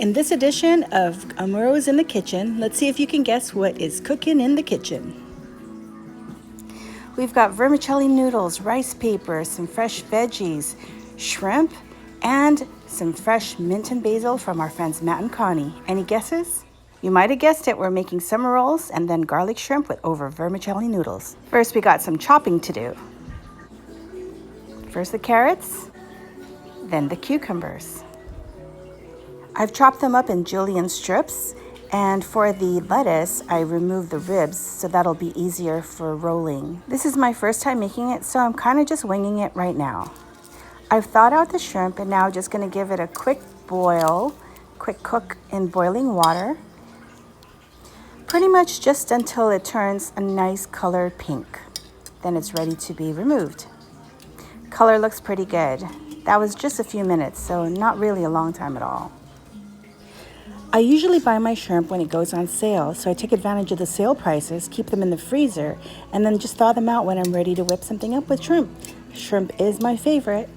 In this edition of Amuro's in the Kitchen, let's see if you can guess what is cooking in the kitchen. We've got vermicelli noodles, rice paper, some fresh veggies, shrimp, and some fresh mint and basil from our friends Matt and Connie. Any guesses? You might have guessed it, we're making summer rolls and then garlic shrimp with over vermicelli noodles. First, we got some chopping to do. First the carrots, then the cucumbers. I've chopped them up in julienne strips, and for the lettuce, I removed the ribs, so that'll be easier for rolling. This is my first time making it, so I'm kind of just winging it right now. I've thawed out the shrimp, and now just gonna give it a quick boil, quick cook in boiling water. Pretty much just until it turns a nice colored pink. Then it's ready to be removed. Color looks pretty good. That was just a few minutes, so not really a long time at all. I usually buy my shrimp when it goes on sale, so I take advantage of the sale prices, keep them in the freezer, and then just thaw them out when I'm ready to whip something up with shrimp. Shrimp is my favorite.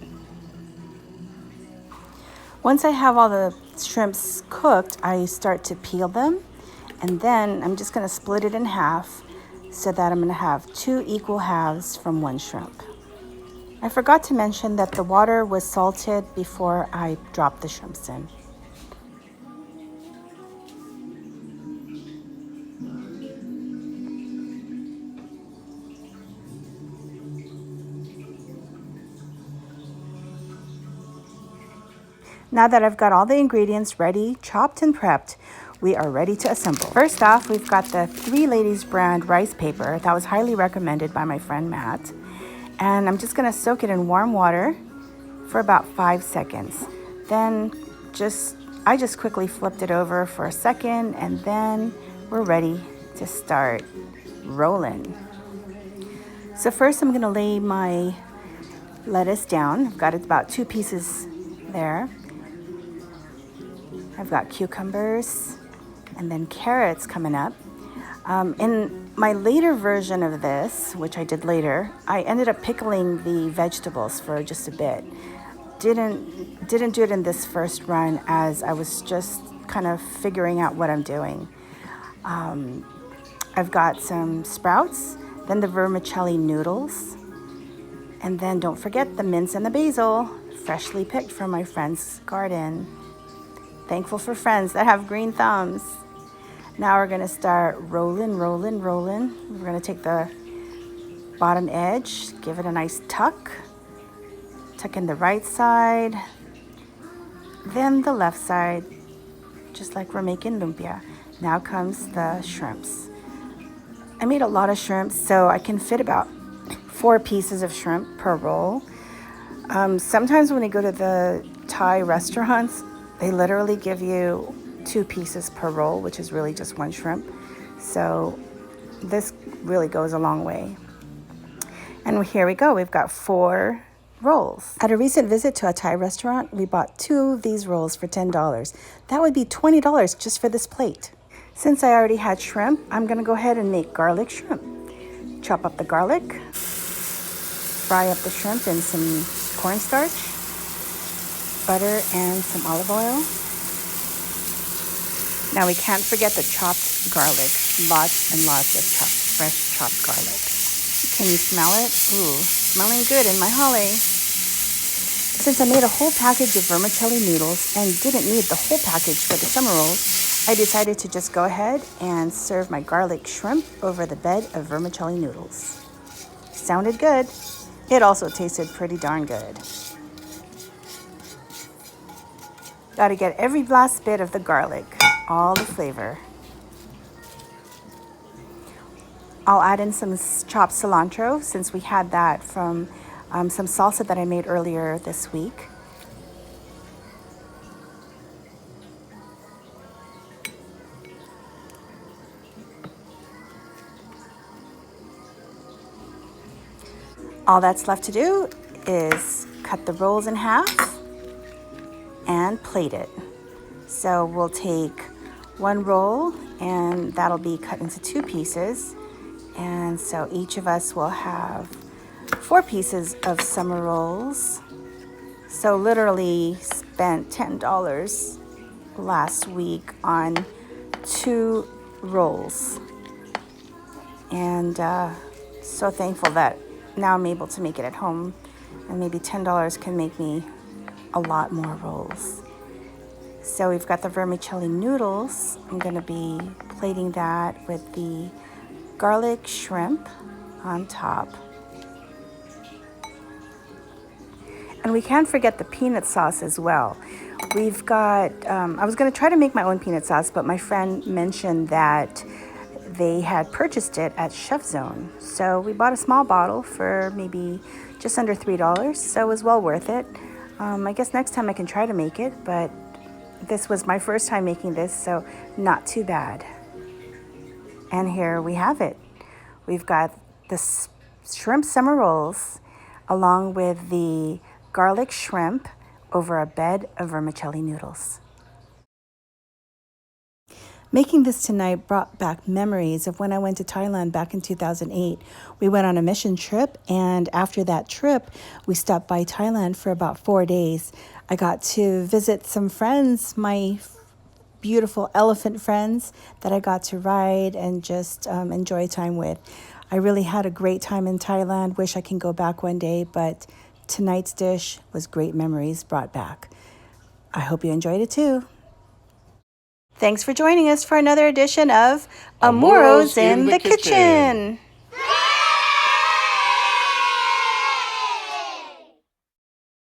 Once I have all the shrimps cooked, I start to peel them, and then I'm just gonna split it in half so that I'm gonna have 2 equal halves from 1 shrimp. I forgot to mention that the water was salted before I dropped the shrimps in. Now that I've got all the ingredients ready, chopped and prepped, we are ready to assemble. First off, we've got the 3 Ladies brand rice paper that was highly recommended by my friend Matt. And I'm just gonna soak it in warm water for about 5 seconds. Then I just quickly flipped it over for a second, and then we're ready to start rolling. So first I'm gonna lay my lettuce down. I've got about 2 pieces there. I've got cucumbers and then carrots coming up. In my later version of this, which I did later, I ended up pickling the vegetables for just a bit. Didn't do it in this first run as I was just kind of figuring out what I'm doing. I've got some sprouts, then the vermicelli noodles, and then don't forget the mince and the basil, freshly picked from my friend's garden. Thankful for friends that have green thumbs. Now we're gonna start rolling. We're gonna take the bottom edge, give it a nice tuck in the right side, then the left side, just like we're making lumpia. Now comes the shrimps. I made a lot of shrimps, so I can fit about 4 pieces of shrimp per roll. Sometimes when you go to the Thai restaurants, they literally give you 2 pieces per roll, which is really just 1 shrimp. So this really goes a long way. And here we go, we've got 4 rolls. At a recent visit to a Thai restaurant, we bought 2 of these rolls for $10. That would be $20 just for this plate. Since I already had shrimp, I'm gonna go ahead and make garlic shrimp. Chop up the garlic, fry up the shrimp in some cornstarch, butter, and some olive oil. Now we can't forget the chopped garlic. Lots and lots of fresh chopped garlic. Can you smell it? Ooh, smelling good in my holly. Since I made a whole package of vermicelli noodles and didn't need the whole package for the summer rolls, I decided to just go ahead and serve my garlic shrimp over the bed of vermicelli noodles. Sounded good. It also tasted pretty darn good. Gotta get every last bit of the garlic, all the flavor. I'll add in some chopped cilantro since we had that from some salsa that I made earlier this week. All that's left to do is cut the rolls in half and plate it. So we'll take 1 roll and that'll be cut into 2 pieces. And so each of us will have 4 pieces of summer rolls. So literally spent $10 last week on 2 rolls. And so thankful that now I'm able to make it at home. And maybe $10 can make me a lot more rolls. So we've got the vermicelli noodles. I'm going to be plating that with the garlic shrimp on top. And we can't forget the peanut sauce as well. We've got, I was going to try to make my own peanut sauce, but my friend mentioned that they had purchased it at Chef Zone. So we bought a small bottle for maybe just under $3. So it was well worth it. I guess next time I can try to make it, but this was my first time making this, so not too bad. And here we have it. We've got the shrimp summer rolls along with the garlic shrimp over a bed of vermicelli noodles. Making this tonight brought back memories of when I went to Thailand back in 2008. We went on a mission trip, and after that trip, we stopped by Thailand for about 4 days. I got to visit some friends, my beautiful elephant friends that I got to ride and just enjoy time with. I really had a great time in Thailand. Wish I can go back one day, but tonight's dish was great memories brought back. I hope you enjoyed it too. Thanks for joining us for another edition of Amuro's in the Kitchen.